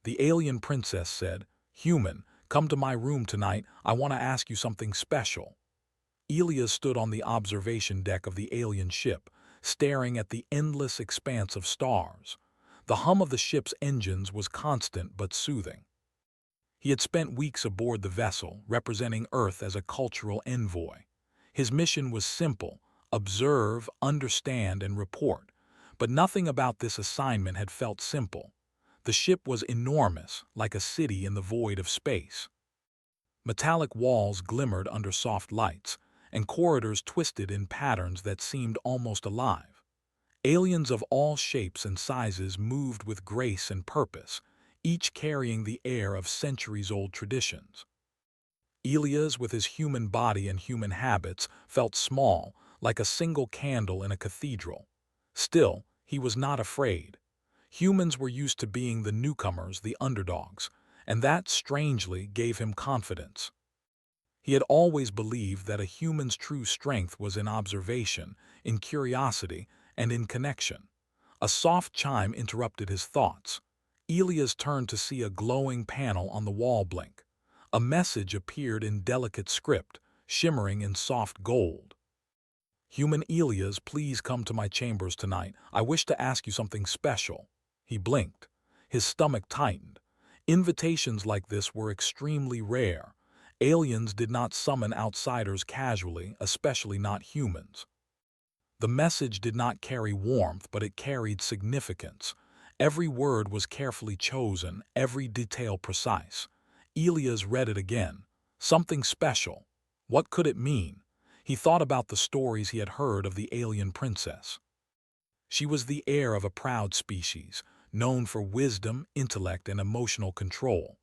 The alien princess said, "Human, come to my room tonight. I want to ask you something special." Elia stood on the observation deck of the alien ship, staring at the endless expanse of stars. The hum of the ship's engines was constant but soothing. He had spent weeks aboard the vessel, representing Earth as a cultural envoy. His mission was simple: observe, understand, and report. But nothing about this assignment had felt simple. The ship was enormous, like a city in the void of space. Metallic walls glimmered under soft lights, and corridors twisted in patterns that seemed almost alive. Aliens of all shapes and sizes moved with grace and purpose, each carrying the air of centuries-old traditions. Elias, with his human body and human habits, felt small, like a single candle in a cathedral. Still, he was not afraid. Humans were used to being the newcomers, the underdogs, and that, strangely, gave him confidence. He had always believed that a human's true strength was in observation, in curiosity, and in connection. A soft chime interrupted his thoughts. Elias turned to see a glowing panel on the wall blink. A message appeared in delicate script, shimmering in soft gold. "Human Elias, please come to my chambers tonight. I wish to ask you something special." He blinked. His stomach tightened. Invitations like this were extremely rare. Aliens did not summon outsiders casually, especially not humans. The message did not carry warmth, but it carried significance. Every word was carefully chosen, every detail precise. Elias read it again. Something special. What could it mean? He thought about the stories he had heard of the alien princess. She was the heir of a proud species, known for wisdom, intellect, and emotional control.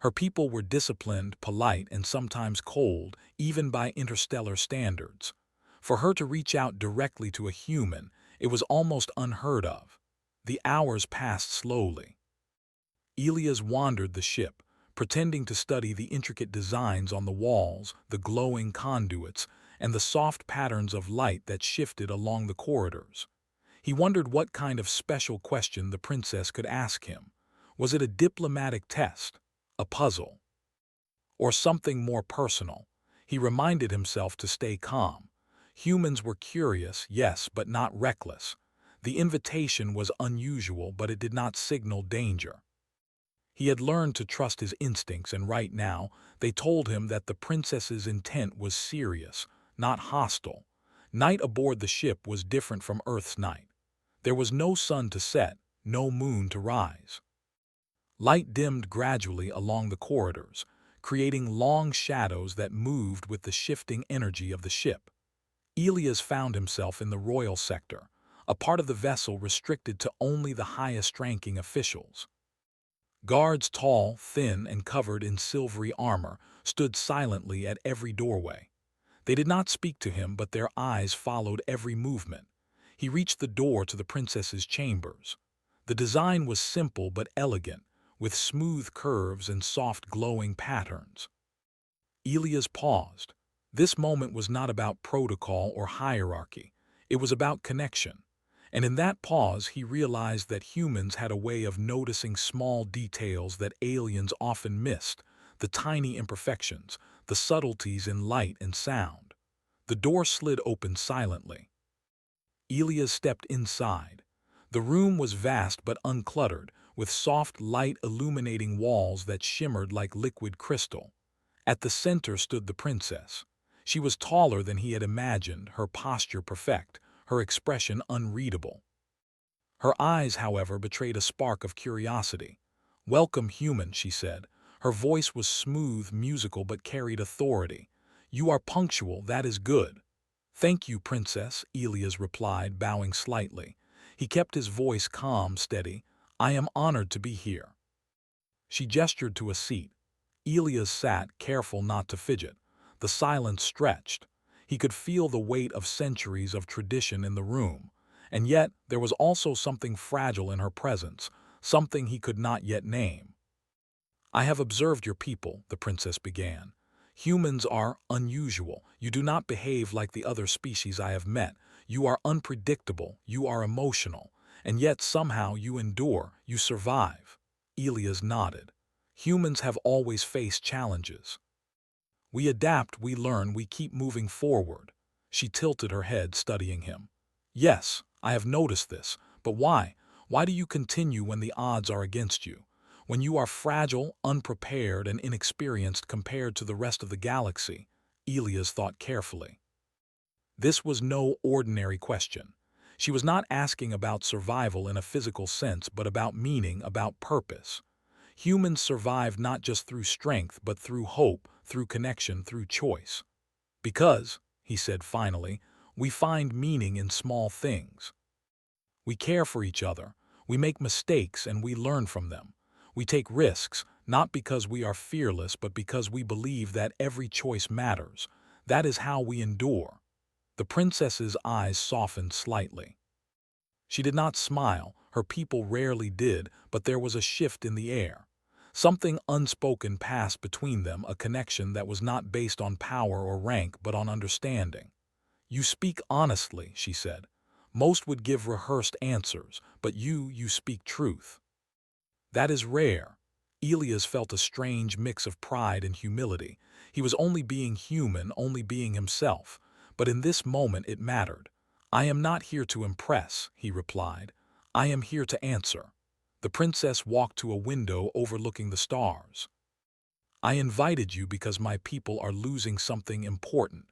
Her people were disciplined, polite, and sometimes cold, even by interstellar standards. For her to reach out directly to a human, it was almost unheard of. The hours passed slowly. Elias wandered the ship, pretending to study the intricate designs on the walls, the glowing conduits, and the soft patterns of light that shifted along the corridors. He wondered what kind of special question the princess could ask him. Was it a diplomatic test, a puzzle, or something more personal? He reminded himself to stay calm. Humans were curious, yes, but not reckless. The invitation was unusual, but it did not signal danger. He had learned to trust his instincts, and right now, they told him that the princess's intent was serious, not hostile. Night aboard the ship was different from Earth's night. There was no sun to set, no moon to rise. Light dimmed gradually along the corridors, creating long shadows that moved with the shifting energy of the ship. Elias found himself in the royal sector, a part of the vessel restricted to only the highest-ranking officials. Guards, tall, thin, and covered in silvery armor, stood silently at every doorway. They did not speak to him, but their eyes followed every movement. He reached the door to the princess's chambers. The design was simple but elegant, with smooth curves and soft glowing patterns. Elias paused. This moment was not about protocol or hierarchy. It was about connection. And in that pause, he realized that humans had a way of noticing small details that aliens often missed, the tiny imperfections, the subtleties in light and sound. The door slid open silently. Elias stepped inside. The room was vast but uncluttered, with soft light illuminating walls that shimmered like liquid crystal. At the center stood the princess. She was taller than he had imagined, her posture perfect, her expression unreadable. Her eyes, however, betrayed a spark of curiosity. "Welcome, human," she said. Her voice was smooth, musical, but carried authority. "You are punctual, that is good." "Thank you, princess," Elias replied, bowing slightly. He kept his voice calm, steady. "I am honored to be here." She gestured to a seat. Elias sat, careful not to fidget. The silence stretched. He could feel the weight of centuries of tradition in the room. And yet, there was also something fragile in her presence, something he could not yet name. "I have observed your people," the princess began. "Humans are unusual. You do not behave like the other species I have met. You are unpredictable, you are emotional, and yet somehow you endure, you survive." Elias nodded. Humans have always faced challenges. We adapt, we learn, we keep moving forward. She tilted her head, studying him. Yes, I have noticed this, but why? Why do you continue when the odds are against you? When you are fragile, unprepared, and inexperienced compared to the rest of the galaxy? Elias thought carefully. This was no ordinary question. She was not asking about survival in a physical sense, but about meaning, about purpose. Humans survive not just through strength, but through hope, through connection, through choice. Because, he said finally, we find meaning in small things. We care for each other, we make mistakes, and we learn from them. We take risks, not because we are fearless, but because we believe that every choice matters. That is how we endure. The princess's eyes softened slightly. She did not smile, her people rarely did, but there was a shift in the air. Something unspoken passed between them, a connection that was not based on power or rank, but on understanding. You speak honestly, she said. Most would give rehearsed answers, but you speak truth. That is rare. Elias felt a strange mix of pride and humility. He was only being human, only being himself. But in this moment it mattered. I am not here to impress, he replied. I am here to answer. The princess walked to a window overlooking the stars. I invited you because my people are losing something important.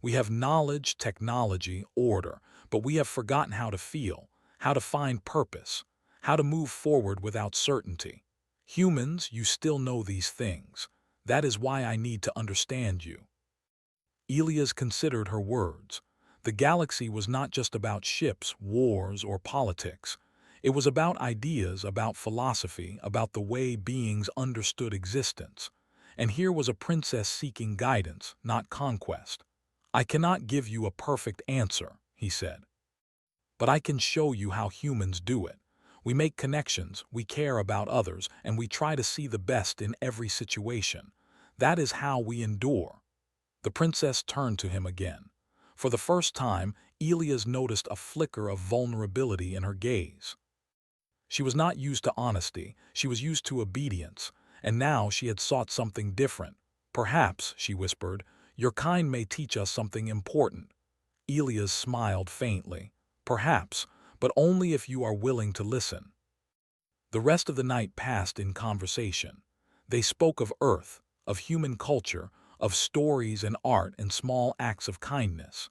We have knowledge, technology, order, but we have forgotten how to feel, how to find purpose, how to move forward without certainty. Humans, you still know these things. That is why I need to understand you. Elias considered her words. The galaxy was not just about ships, wars, or politics. It was about ideas, about philosophy, about the way beings understood existence. And here was a princess seeking guidance, not conquest. I cannot give you a perfect answer, he said. But I can show you how humans do it. We make connections, we care about others, and we try to see the best in every situation. That is how we endure. The princess turned to him again. For the first time, Elias noticed a flicker of vulnerability in her gaze. She was not used to honesty, she was used to obedience, and now she had sought something different. Perhaps, she whispered, your kind may teach us something important. Elias smiled faintly. Perhaps, but only if you are willing to listen. The rest of the night passed in conversation. They spoke of Earth, of human culture, of stories and art and small acts of kindness.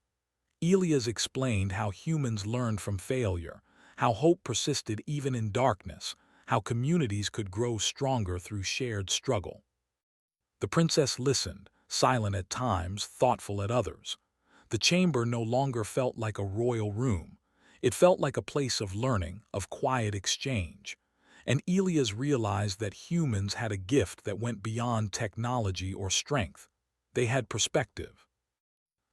Elias explained how humans learned from failure, how hope persisted even in darkness, how communities could grow stronger through shared struggle. The princess listened, silent at times, thoughtful at others. The chamber no longer felt like a royal room. It felt like a place of learning, of quiet exchange. And Elias realized that humans had a gift that went beyond technology or strength. They had perspective.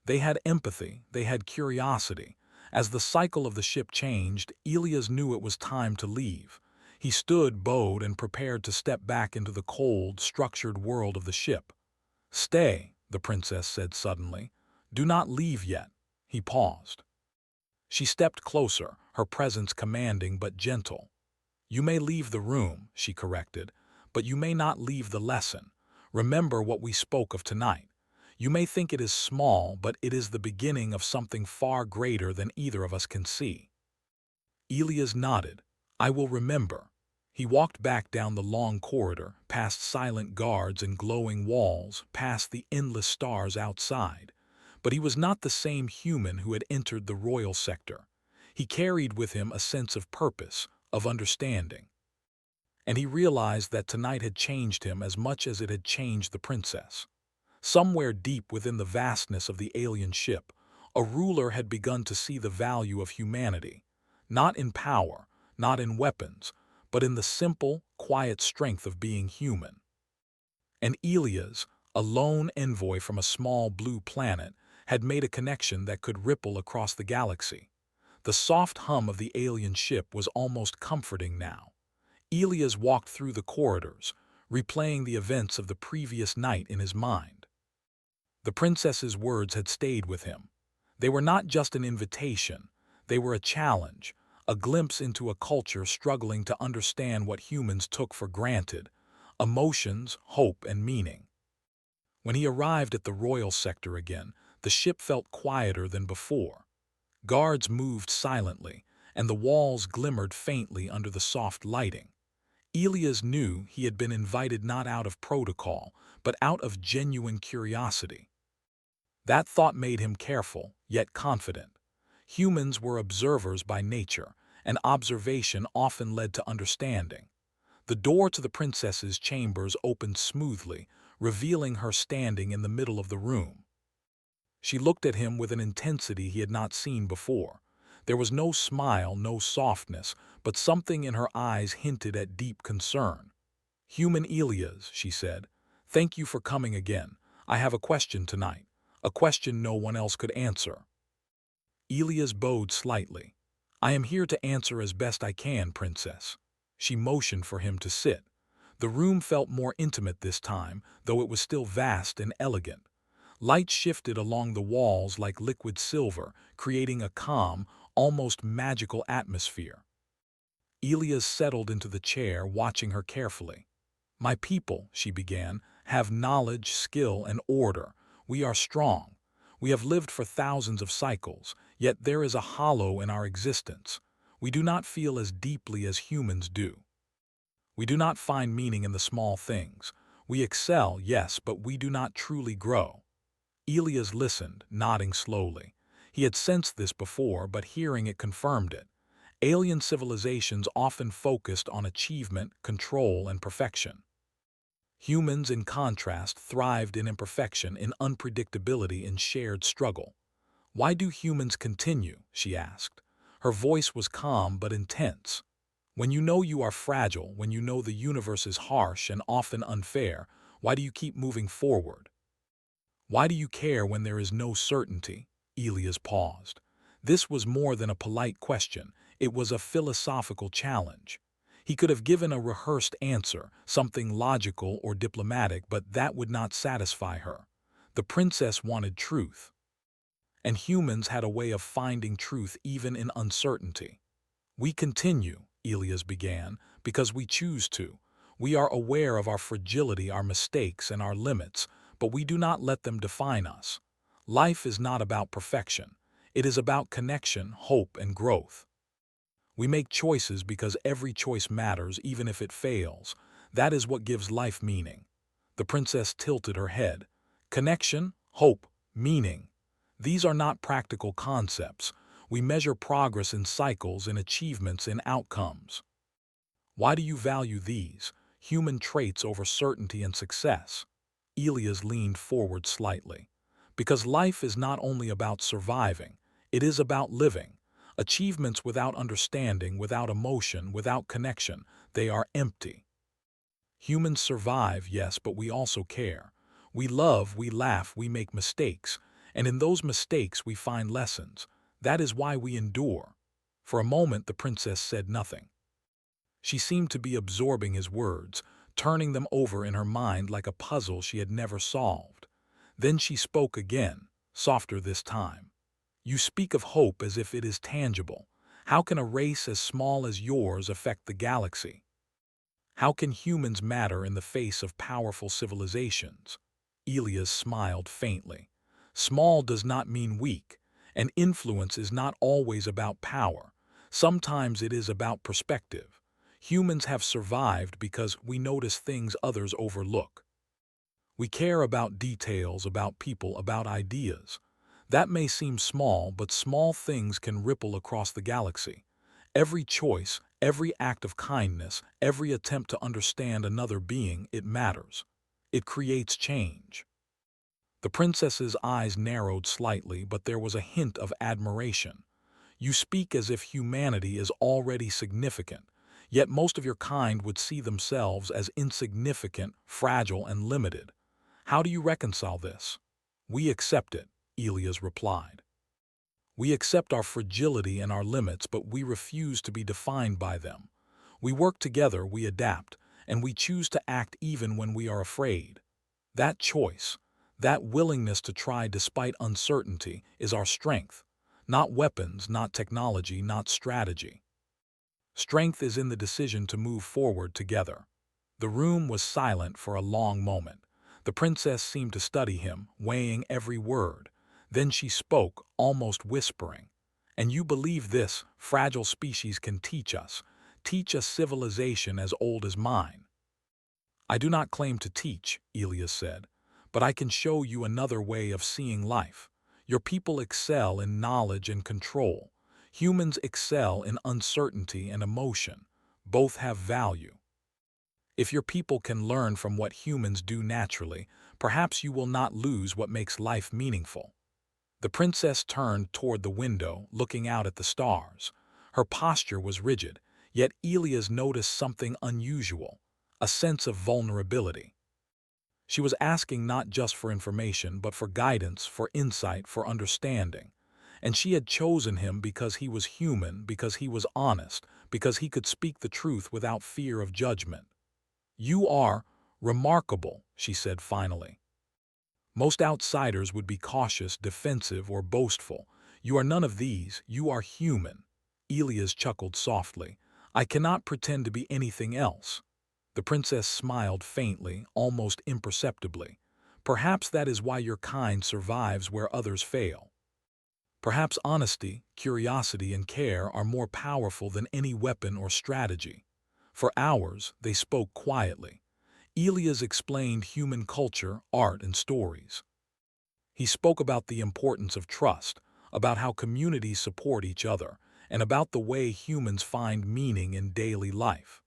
They had empathy, they had curiosity. As the cycle of the ship changed, Elias knew it was time to leave. He stood, bowed, and prepared to step back into the cold, structured world of the ship. Stay, the princess said suddenly. Do not leave yet. He paused. She stepped closer, her presence commanding but gentle. You may leave the room, she corrected, but you may not leave the lesson. Remember what we spoke of tonight. You may think it is small, but it is the beginning of something far greater than either of us can see. Elias nodded. I will remember. He walked back down the long corridor, past silent guards and glowing walls, past the endless stars outside. But he was not the same human who had entered the royal sector. He carried with him a sense of purpose, of understanding. And he realized that tonight had changed him as much as it had changed the princess. Somewhere deep within the vastness of the alien ship, a ruler had begun to see the value of humanity, not in power, not in weapons, but in the simple, quiet strength of being human. And Elias, a lone envoy from a small blue planet, had made a connection that could ripple across the galaxy. The soft hum of the alien ship was almost comforting now. Elias walked through the corridors, replaying the events of the previous night in his mind. The princess's words had stayed with him. They were not just an invitation, they were a challenge, a glimpse into a culture struggling to understand what humans took for granted: emotions, hope, and meaning. When he arrived at the royal sector again, the ship felt quieter than before. Guards moved silently, and the walls glimmered faintly under the soft lighting. Elias knew he had been invited not out of protocol, but out of genuine curiosity. That thought made him careful, yet confident. Humans were observers by nature, and observation often led to understanding. The door to the princess's chambers opened smoothly, revealing her standing in the middle of the room. She looked at him with an intensity he had not seen before. There was no smile, no softness, but something in her eyes hinted at deep concern. "Human Elias," she said, "thank you for coming again. I have a question tonight, a question no one else could answer." Elias bowed slightly. "I am here to answer as best I can, princess." She motioned for him to sit. The room felt more intimate this time, though it was still vast and elegant. Light shifted along the walls like liquid silver, creating a calm, almost magical atmosphere. Elias settled into the chair, watching her carefully. "My people," she began, "have knowledge, skill, and order. We are strong. We have lived for thousands of cycles, yet there is a hollow in our existence. We do not feel as deeply as humans do. We do not find meaning in the small things. We excel, yes, but we do not truly grow." Elias listened, nodding slowly. He had sensed this before, but hearing it confirmed it. Alien civilizations often focused on achievement, control, and perfection. Humans, in contrast, thrived in imperfection, in unpredictability, in shared struggle. "Why do humans continue?" she asked. Her voice was calm but intense. "When you know you are fragile, when you know the universe is harsh and often unfair, why do you keep moving forward? Why do you care when there is no certainty?" Elias paused. This was more than a polite question. It was a philosophical challenge. He could have given a rehearsed answer, something logical or diplomatic, but that would not satisfy her. The princess wanted truth. And humans had a way of finding truth even in uncertainty. "We continue," Elias began, "because we choose to. We are aware of our fragility, our mistakes, and our limits, but we do not let them define us. Life is not about perfection. It is about connection, hope, and growth. We make choices because every choice matters, even if it fails. That is what gives life meaning." The princess tilted her head. "Connection, hope, meaning. These are not practical concepts. We measure progress in cycles, in achievements, in outcomes. Why do you value these, human traits, over certainty and success?" Elias leaned forward slightly. "Because life is not only about surviving, it is about living. Achievements without understanding, without emotion, without connection, they are empty. Humans survive, yes, but we also care. We love, we laugh, we make mistakes, and in those mistakes we find lessons. That is why we endure." For a moment the princess said nothing. She seemed to be absorbing his words, turning them over in her mind like a puzzle she had never solved. Then she spoke again, softer this time. "You speak of hope as if it is tangible. How can a race as small as yours affect the galaxy? How can humans matter in the face of powerful civilizations?" Elias smiled faintly. "Small does not mean weak, and influence is not always about power. Sometimes it is about perspective. Humans have survived because we notice things others overlook. We care about details, about people, about ideas. That may seem small, but small things can ripple across the galaxy. Every choice, every act of kindness, every attempt to understand another being, it matters. It creates change." The princess's eyes narrowed slightly, but there was a hint of admiration. "You speak as if humanity is already significant, yet most of your kind would see themselves as insignificant, fragile, and limited. How do you reconcile this?" "We accept it," Elias replied. "We accept our fragility and our limits, but we refuse to be defined by them. We work together, we adapt, and we choose to act even when we are afraid. That choice, that willingness to try despite uncertainty, is our strength. Not weapons, not technology, not strategy. Strength is in the decision to move forward together. The room was silent for a long moment. The princess seemed to study him, weighing every word. Then she spoke, almost whispering. "And you believe this fragile species can teach us civilization as old as mine?" "I do not claim to teach," Elias said, "but I can show you another way of seeing life. Your people excel in knowledge and control. Humans excel in uncertainty and emotion. Both have value. If your people can learn from what humans do naturally, perhaps you will not lose what makes life meaningful." The princess turned toward the window, looking out at the stars. Her posture was rigid, yet Elias noticed something unusual, a sense of vulnerability. She was asking not just for information, but for guidance, for insight, for understanding. And she had chosen him because he was human, because he was honest, because he could speak the truth without fear of judgment. "You are remarkable," she said finally. "Most outsiders would be cautious, defensive, or boastful. You are none of these. You are human." Elias chuckled softly. "I cannot pretend to be anything else." The princess smiled faintly, almost imperceptibly. "Perhaps that is why your kind survives where others fail. Perhaps honesty, curiosity, and care are more powerful than any weapon or strategy." For hours, they spoke quietly. Elias explained human culture, art, and stories. He spoke about the importance of trust, about how communities support each other, and about the way humans find meaning in daily life.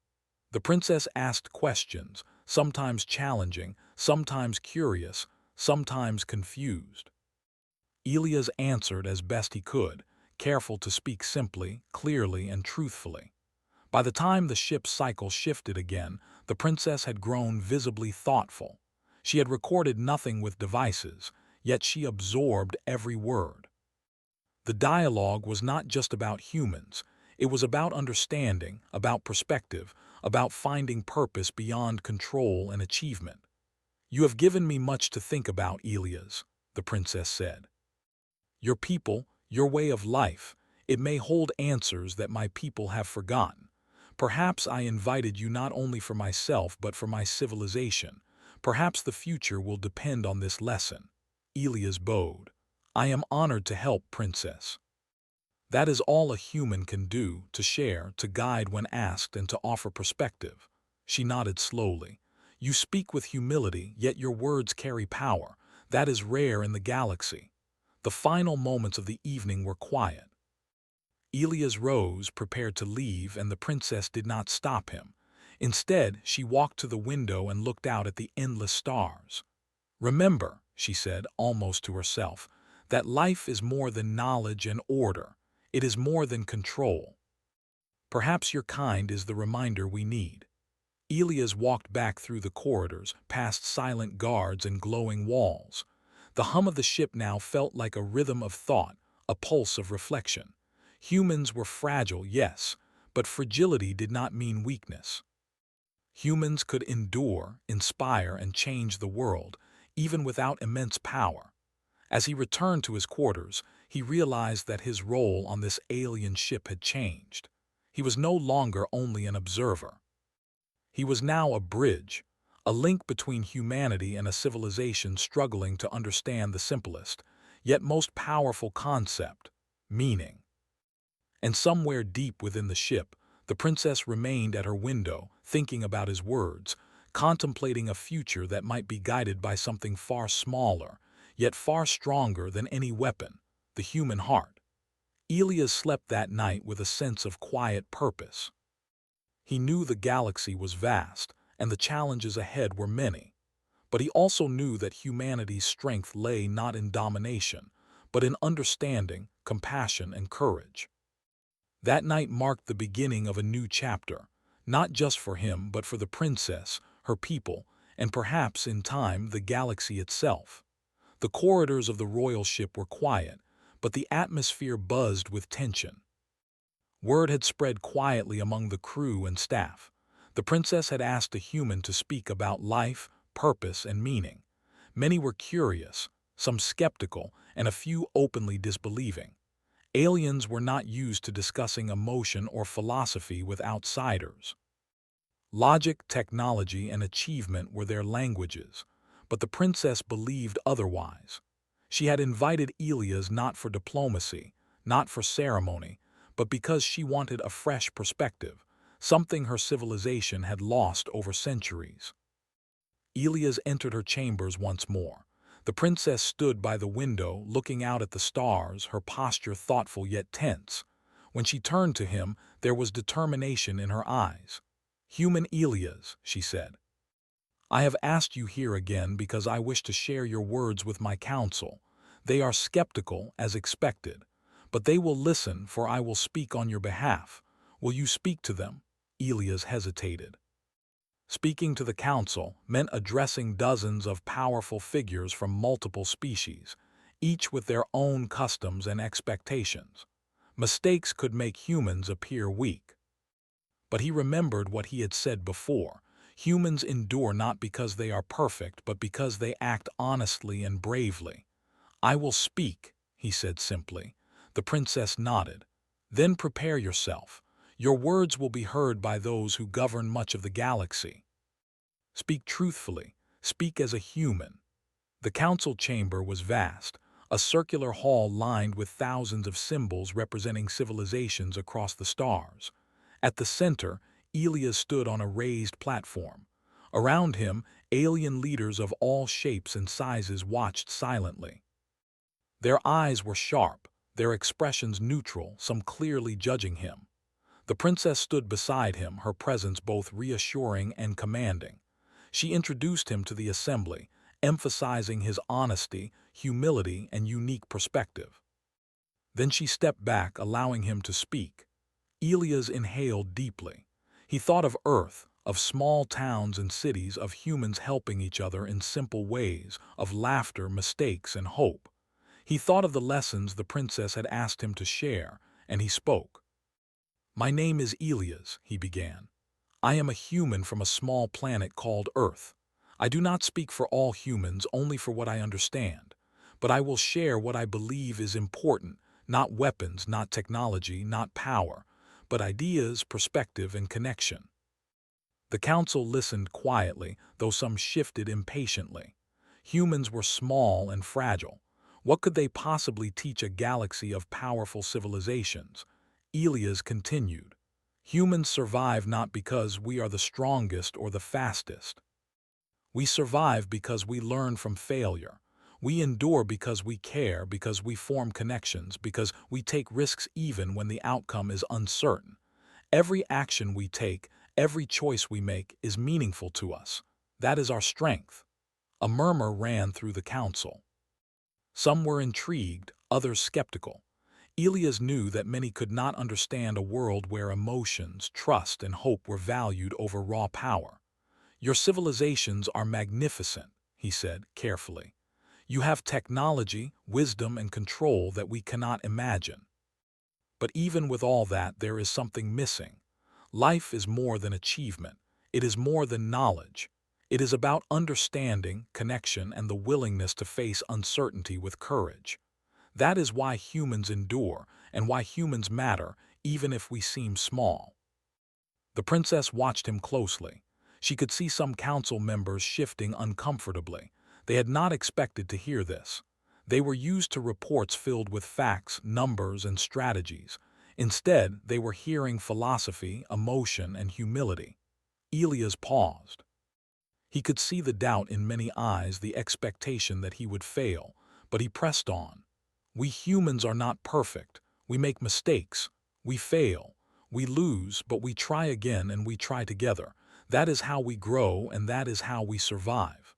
The princess asked questions, sometimes challenging, sometimes curious, sometimes confused. Elias answered as best he could, careful to speak simply, clearly, and truthfully. By the time the ship's cycle shifted again, the princess had grown visibly thoughtful. She had recorded nothing with devices, yet she absorbed every word. The dialogue was not just about humans. It was about understanding, about perspective, about finding purpose beyond control and achievement. "You have given me much to think about, Elias," the princess said. "Your people, your way of life, it may hold answers that my people have forgotten. Perhaps I invited you not only for myself but for my civilization. Perhaps the future will depend on this lesson." Elias bowed. "I am honored to help, Princess." That is all a human can do, to share, to guide when asked, and to offer perspective. She nodded slowly. "You speak with humility, yet your words carry power. That is rare in the galaxy." The final moments of the evening were quiet. Elias rose, prepared to leave, and the princess did not stop him. Instead, she walked to the window and looked out at the endless stars. "Remember," she said, almost to herself, "that life is more than knowledge and order. It is more than control. Perhaps your kind is the reminder we need." Elias walked back through the corridors, past silent guards and glowing walls. The hum of the ship now felt like a rhythm of thought, a pulse of reflection. Humans were fragile, yes, but fragility did not mean weakness. Humans could endure, inspire, and change the world, even without immense power. As he returned to his quarters, he realized that his role on this alien ship had changed. He was no longer only an observer. He was now a bridge, a link between humanity and a civilization struggling to understand the simplest, yet most powerful concept: meaning. And somewhere deep within the ship, the princess remained at her window, thinking about his words, contemplating a future that might be guided by something far smaller, yet far stronger than any weapon: the human heart. Elias slept that night with a sense of quiet purpose. He knew the galaxy was vast, and the challenges ahead were many. But he also knew that humanity's strength lay not in domination, but in understanding, compassion, and courage. That night marked the beginning of a new chapter, not just for him but for the princess, her people, and perhaps, in time, the galaxy itself. The corridors of the royal ship were quiet, but the atmosphere buzzed with tension. Word had spread quietly among the crew and staff. The princess had asked a human to speak about life, purpose, and meaning. Many were curious, some skeptical, and a few openly disbelieving. Aliens were not used to discussing emotion or philosophy with outsiders. Logic, technology, and achievement were their languages, but the princess believed otherwise. She had invited Elias not for diplomacy, not for ceremony, but because she wanted a fresh perspective, something her civilization had lost over centuries. Elias entered her chambers once more. The princess stood by the window, looking out at the stars, her posture thoughtful yet tense. When she turned to him, there was determination in her eyes. "Human Elias," she said, "I have asked you here again because I wish to share your words with my council. They are skeptical, as expected, but they will listen, for I will speak on your behalf. Will you speak to them?" Elias hesitated. Speaking to the council meant addressing dozens of powerful figures from multiple species, each with their own customs and expectations. Mistakes could make humans appear weak. But he remembered what he had said before. Humans endure not because they are perfect, but because they act honestly and bravely. "I will speak," he said simply. The princess nodded. "Then prepare yourself. Your words will be heard by those who govern much of the galaxy. Speak truthfully. Speak as a human." The council chamber was vast, a circular hall lined with thousands of symbols representing civilizations across the stars. At the center, Elias stood on a raised platform. Around him, alien leaders of all shapes and sizes watched silently. Their eyes were sharp, their expressions neutral, some clearly judging him. The princess stood beside him, her presence both reassuring and commanding. She introduced him to the assembly, emphasizing his honesty, humility, and unique perspective. Then she stepped back, allowing him to speak. Elias inhaled deeply. He thought of Earth, of small towns and cities, of humans helping each other in simple ways, of laughter, mistakes, and hope. He thought of the lessons the princess had asked him to share, and he spoke. "My name is Elias," he began. "I am a human from a small planet called Earth. I do not speak for all humans, only for what I understand. But I will share what I believe is important, not weapons, not technology, not power, but ideas, perspective, and connection." The council listened quietly, though some shifted impatiently. Humans were small and fragile. What could they possibly teach a galaxy of powerful civilizations? Elias continued. "Humans survive not because we are the strongest or the fastest. We survive because we learn from failure. We endure because we care, because we form connections, because we take risks even when the outcome is uncertain. Every action we take, every choice we make is meaningful to us. That is our strength." A murmur ran through the council. Some were intrigued, others skeptical. Elias knew that many could not understand a world where emotions, trust, and hope were valued over raw power. "Your civilizations are magnificent," he said carefully. "You have technology, wisdom, and control that we cannot imagine. But even with all that, there is something missing. Life is more than achievement. It is more than knowledge. It is about understanding, connection, and the willingness to face uncertainty with courage. That is why humans endure, and why humans matter, even if we seem small." The princess watched him closely. She could see some council members shifting uncomfortably. They had not expected to hear this. They were used to reports filled with facts, numbers, and strategies. Instead, they were hearing philosophy, emotion, and humility. Elias paused. He could see the doubt in many eyes, the expectation that he would fail, but he pressed on. "We humans are not perfect. We make mistakes. We fail. We lose, but we try again and we try together. That is how we grow, and that is how we survive.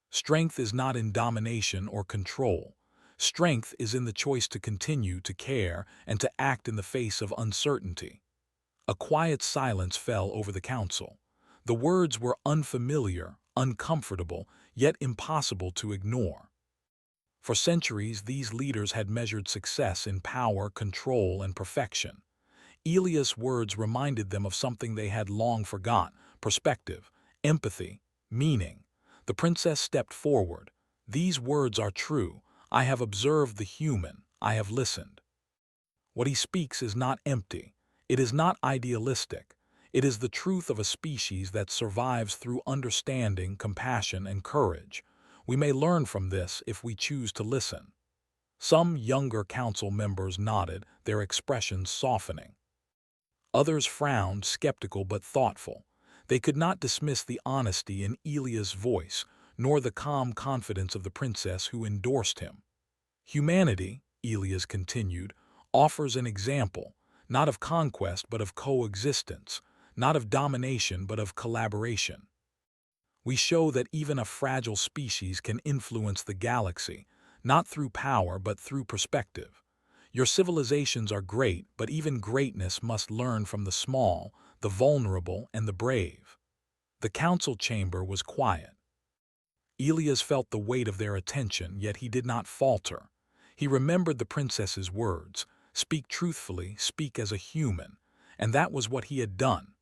Strength is not in domination or control. Strength is in the choice to continue to care and to act in the face of uncertainty." A quiet silence fell over the council. The words were unfamiliar, uncomfortable, yet impossible to ignore. For centuries, these leaders had measured success in power, control, and perfection. Elias' words reminded them of something they had long forgot: perspective, empathy, meaning. The princess stepped forward. "These words are true. I have observed the human. I have listened." What he speaks is not empty. It is not idealistic. It is the truth of a species that survives through understanding, compassion, and courage. We may learn from this if we choose to listen. Some younger council members nodded, their expressions softening. Others frowned, skeptical but thoughtful. They could not dismiss the honesty in Elia's voice, nor the calm confidence of the princess who endorsed him. Humanity, Elias continued, offers an example, not of conquest but of coexistence, not of domination but of collaboration. We show that even a fragile species can influence the galaxy, not through power but through perspective. Your civilizations are great, but even greatness must learn from the small, the vulnerable, and the brave. The council chamber was quiet. Elias felt the weight of their attention, yet he did not falter. He remembered the princess's words, "Speak truthfully, speak as a human," and that was what he had done.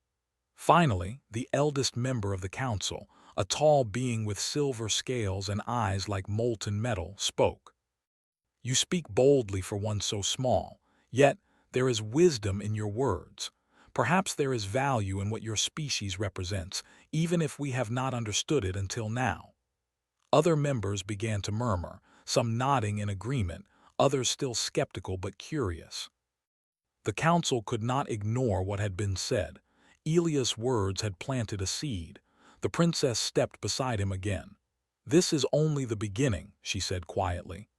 Finally, the eldest member of the council, a tall being with silver scales and eyes like molten metal, spoke. "You speak boldly for one so small, yet there is wisdom in your words. Perhaps there is value in what your species represents, even if we have not understood it until now." Other members began to murmur, some nodding in agreement, others still skeptical but curious. The council could not ignore what had been said. Elias' words had planted a seed. The princess stepped beside him again. "This is only the beginning," she said quietly.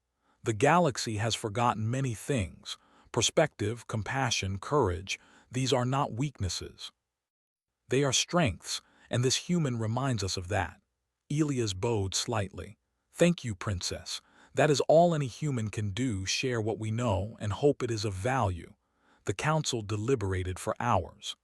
"The galaxy has forgotten many things. Perspective, compassion, courage, these are not weaknesses. They are strengths, and this human reminds us of that." Elias bowed slightly. "Thank you, princess. That is all any human can do, share what we know and hope it is of value." The council deliberated for hours.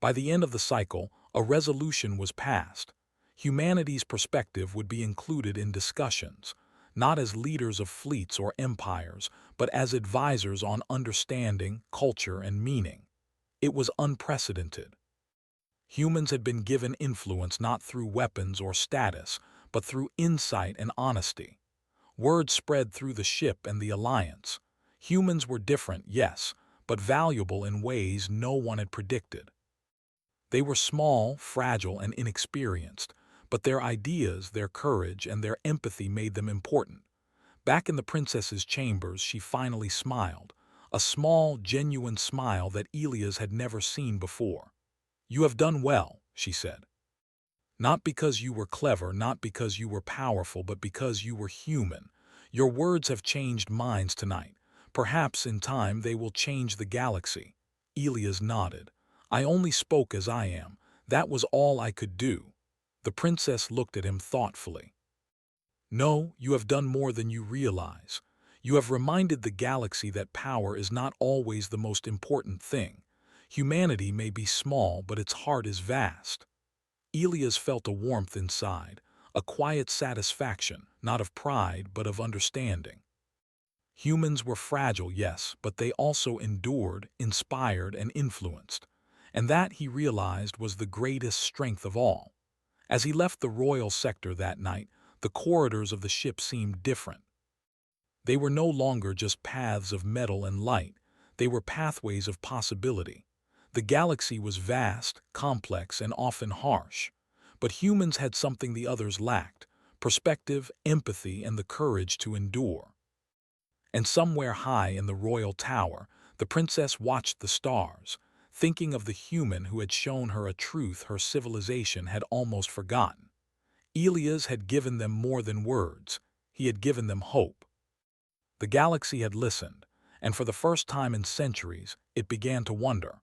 By the end of the cycle, a resolution was passed. Humanity's perspective would be included in discussions, not as leaders of fleets or empires, but as advisors on understanding, culture, and meaning. It was unprecedented. Humans had been given influence not through weapons or status, but through insight and honesty. Word spread through the ship and the alliance. Humans were different, yes, but valuable in ways no one had predicted. They were small, fragile, and inexperienced, but their ideas, their courage, and their empathy made them important. Back in the princess's chambers, she finally smiled, a small, genuine smile that Elias had never seen before. "You have done well," she said. "Not because you were clever, not because you were powerful, but because you were human. Your words have changed minds tonight. Perhaps in time they will change the galaxy." Elias nodded. "I only spoke as I am. That was all I could do." The princess looked at him thoughtfully. "No, you have done more than you realize. You have reminded the galaxy that power is not always the most important thing. Humanity may be small, but its heart is vast." Elias felt a warmth inside, a quiet satisfaction, not of pride, but of understanding. Humans were fragile, yes, but they also endured, inspired, and influenced. And that, he realized, was the greatest strength of all. As he left the royal sector that night, the corridors of the ship seemed different. They were no longer just paths of metal and light. They were pathways of possibility. The galaxy was vast, complex, and often harsh. But humans had something the others lacked: perspective, empathy, and the courage to endure. And somewhere high in the royal tower, the princess watched the stars, thinking of the human who had shown her a truth her civilization had almost forgotten. Elias had given them more than words. He had given them hope. The galaxy had listened, and for the first time in centuries, it began to wonder.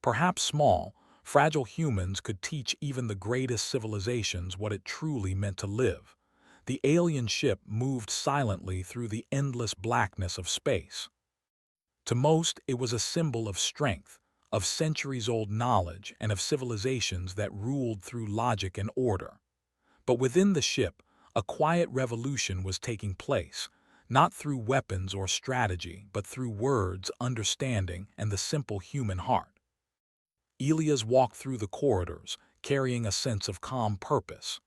Perhaps small, fragile humans could teach even the greatest civilizations what it truly meant to live. The alien ship moved silently through the endless blackness of space. To most, it was a symbol of strength, of centuries-old knowledge, and of civilizations that ruled through logic and order. But within the ship, a quiet revolution was taking place, not through weapons or strategy, but through words, understanding, and the simple human heart. Elias walked through the corridors, carrying a sense of calm purpose.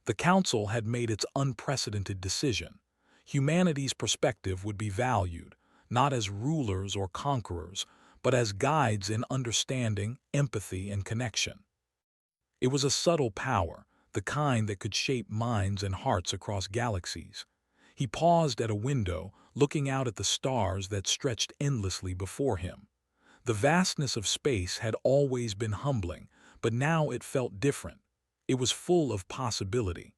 The council had made its unprecedented decision. Humanity's perspective would be valued, not as rulers or conquerors, but as guides in understanding, empathy, and connection. It was a subtle power, the kind that could shape minds and hearts across galaxies. He paused at a window, looking out at the stars that stretched endlessly before him. The vastness of space had always been humbling, but now it felt different. It was full of possibility.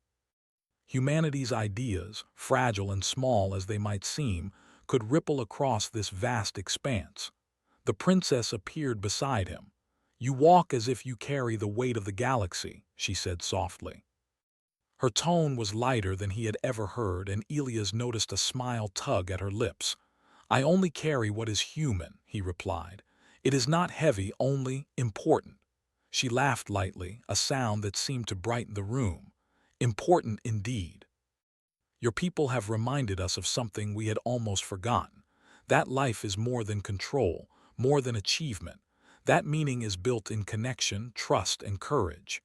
Humanity's ideas, fragile and small as they might seem, could ripple across this vast expanse. The princess appeared beside him. "You walk as if you carry the weight of the galaxy," she said softly. Her tone was lighter than he had ever heard, and Elias noticed a smile tug at her lips. "I only carry what is human," he replied. "It is not heavy, only important." She laughed lightly, a sound that seemed to brighten the room. "Important indeed. Your people have reminded us of something we had almost forgotten. That life is more than control, more than achievement. That meaning is built in connection, trust, and courage."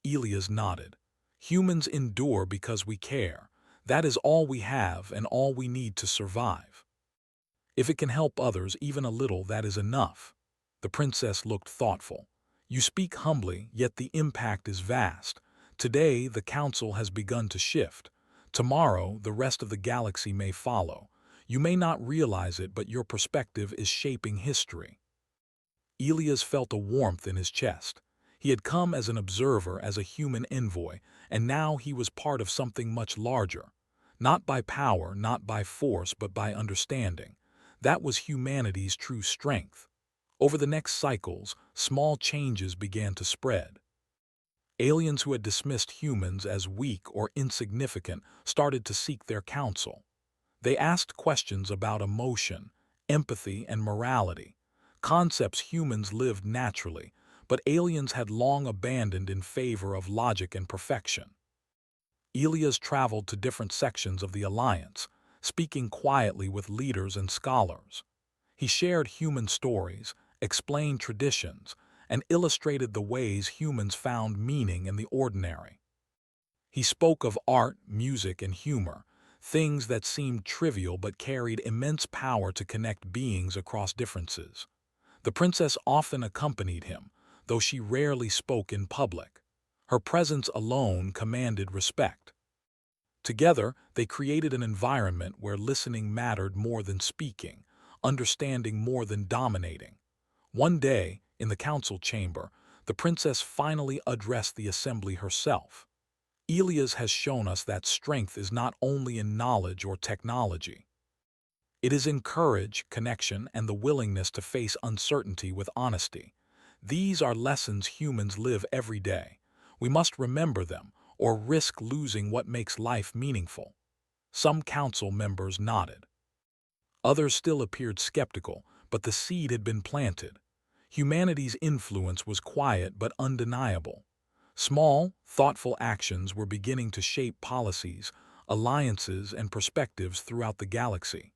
Elias nodded. "Humans endure because we care. That is all we have and all we need to survive. If it can help others even a little, that is enough." The princess looked thoughtful. "You speak humbly, yet the impact is vast. Today, the council has begun to shift. Tomorrow, the rest of the galaxy may follow. You may not realize it, but your perspective is shaping history." Elias felt a warmth in his chest. He had come as an observer, as a human envoy, and now he was part of something much larger. Not by power, not by force, but by understanding. That was humanity's true strength. Over the next cycles, small changes began to spread. Aliens who had dismissed humans as weak or insignificant started to seek their counsel. They asked questions about emotion, empathy, and morality, concepts humans lived naturally, but aliens had long abandoned in favor of logic and perfection. Elias traveled to different sections of the Alliance, speaking quietly with leaders and scholars. He shared human stories, explained traditions, and illustrated the ways humans found meaning in the ordinary. He spoke of art, music, and humor, things that seemed trivial but carried immense power to connect beings across differences. The princess often accompanied him, though she rarely spoke in public. Her presence alone commanded respect. Together, they created an environment where listening mattered more than speaking, understanding more than dominating. One day, in the council chamber, the princess finally addressed the assembly herself. "Elias has shown us that strength is not only in knowledge or technology. It is in courage, connection, and the willingness to face uncertainty with honesty. These are lessons humans live every day. We must remember them, or risk losing what makes life meaningful." Some council members nodded. Others still appeared skeptical, but the seed had been planted. Humanity's influence was quiet but undeniable. Small, thoughtful actions were beginning to shape policies, alliances, and perspectives throughout the galaxy.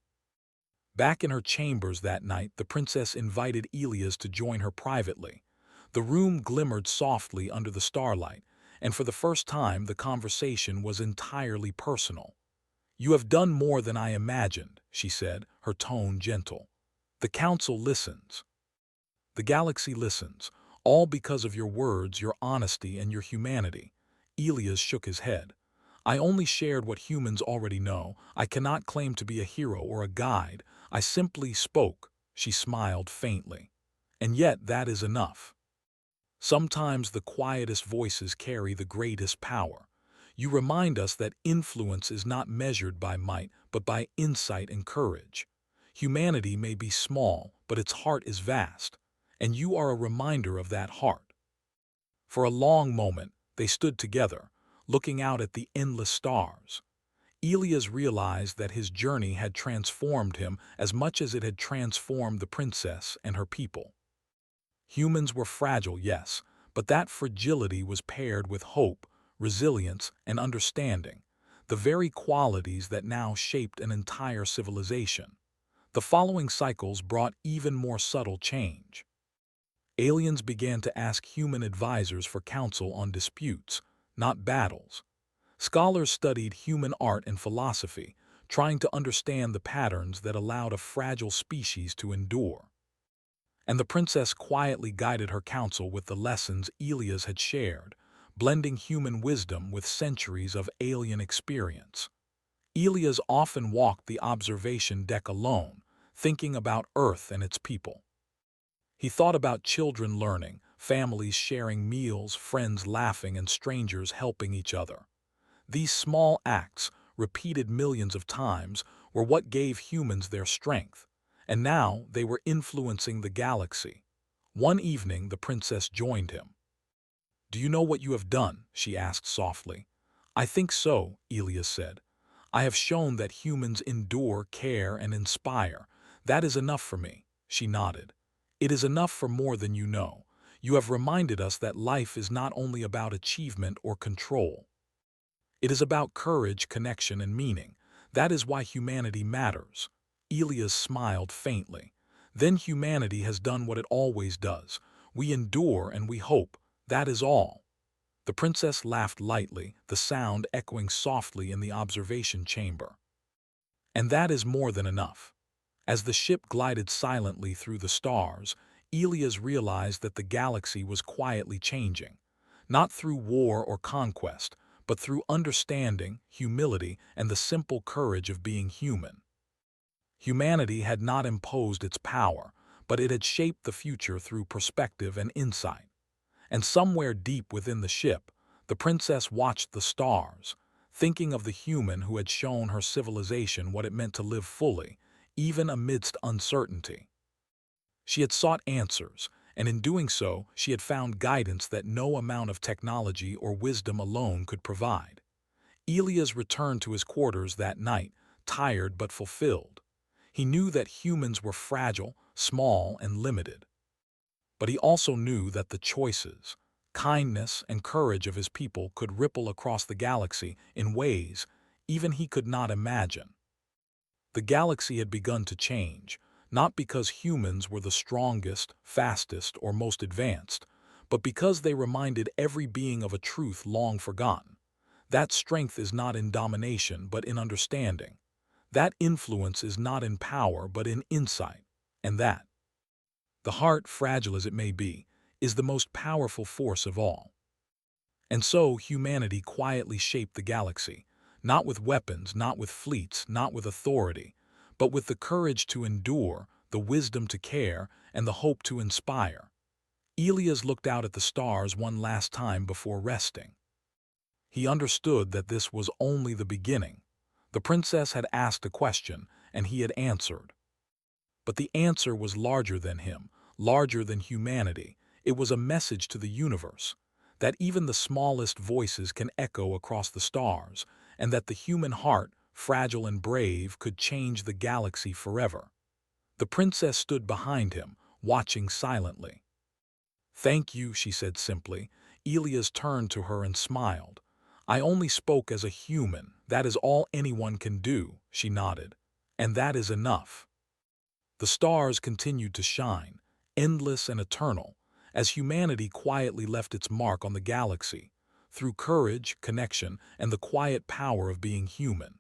Back in her chambers that night, the princess invited Elias to join her privately. The room glimmered softly under the starlight, and for the first time the conversation was entirely personal. "You have done more than I imagined," she said, her tone gentle. "The council listens. The galaxy listens, all because of your words, your honesty, and your humanity." Elias shook his head. "I only shared what humans already know. I cannot claim to be a hero or a guide. I simply spoke." She smiled faintly. "And yet that is enough. Sometimes the quietest voices carry the greatest power. You remind us that influence is not measured by might, but by insight and courage. Humanity may be small, but its heart is vast, and you are a reminder of that heart." For a long moment, they stood together, looking out at the endless stars. Elias realized that his journey had transformed him as much as it had transformed the princess and her people. Humans were fragile, yes, but that fragility was paired with hope, resilience, and understanding, the very qualities that now shaped an entire civilization. The following cycles brought even more subtle change. Aliens began to ask human advisors for counsel on disputes, not battles. Scholars studied human art and philosophy, trying to understand the patterns that allowed a fragile species to endure. And the princess quietly guided her counsel with the lessons Elias had shared, blending human wisdom with centuries of alien experience. Elias often walked the observation deck alone, thinking about Earth and its people. He thought about children learning, families sharing meals, friends laughing, and strangers helping each other. These small acts, repeated millions of times, were what gave humans their strength, and now they were influencing the galaxy. One evening, the princess joined him. "Do you know what you have done?" she asked softly. "I think so," Elias said. "I have shown that humans endure, care, and inspire. That is enough for me." She nodded. "It is enough for more than you know. You have reminded us that life is not only about achievement or control. It is about courage, connection, and meaning. That is why humanity matters." Elias smiled faintly. "Then humanity has done what it always does. We endure and we hope. That is all." The princess laughed lightly, the sound echoing softly in the observation chamber. "And that is more than enough." As the ship glided silently through the stars, Elias realized that the galaxy was quietly changing, not through war or conquest, but through understanding, humility, and the simple courage of being human. Humanity had not imposed its power, but it had shaped the future through perspective and insight. And somewhere deep within the ship, the princess watched the stars, thinking of the human who had shown her civilization what it meant to live fully, even amidst uncertainty. She had sought answers, and in doing so, she had found guidance that no amount of technology or wisdom alone could provide. Elias returned to his quarters that night, tired but fulfilled. He knew that humans were fragile, small, and limited. But he also knew that the choices, kindness, and courage of his people could ripple across the galaxy in ways even he could not imagine. The galaxy had begun to change, not because humans were the strongest, fastest, or most advanced, but because they reminded every being of a truth long forgotten. That strength is not in domination, but in understanding. That influence is not in power, but in insight. And that, the heart, fragile as it may be, is the most powerful force of all. And so humanity quietly shaped the galaxy, not with weapons, not with fleets, not with authority, but with the courage to endure, the wisdom to care, and the hope to inspire. Elias looked out at the stars one last time before resting. He understood that this was only the beginning. The princess had asked a question, and he had answered. But the answer was larger than him, larger than humanity. It was a message to the universe, that even the smallest voices can echo across the stars, and that the human heart, fragile and brave, could change the galaxy forever. The princess stood behind him, watching silently. "Thank you," she said simply. Elias turned to her and smiled. "I only spoke as a human. That is all anyone can do," she nodded. "And that is enough." The stars continued to shine, endless and eternal, as humanity quietly left its mark on the galaxy, through courage, connection, and the quiet power of being human.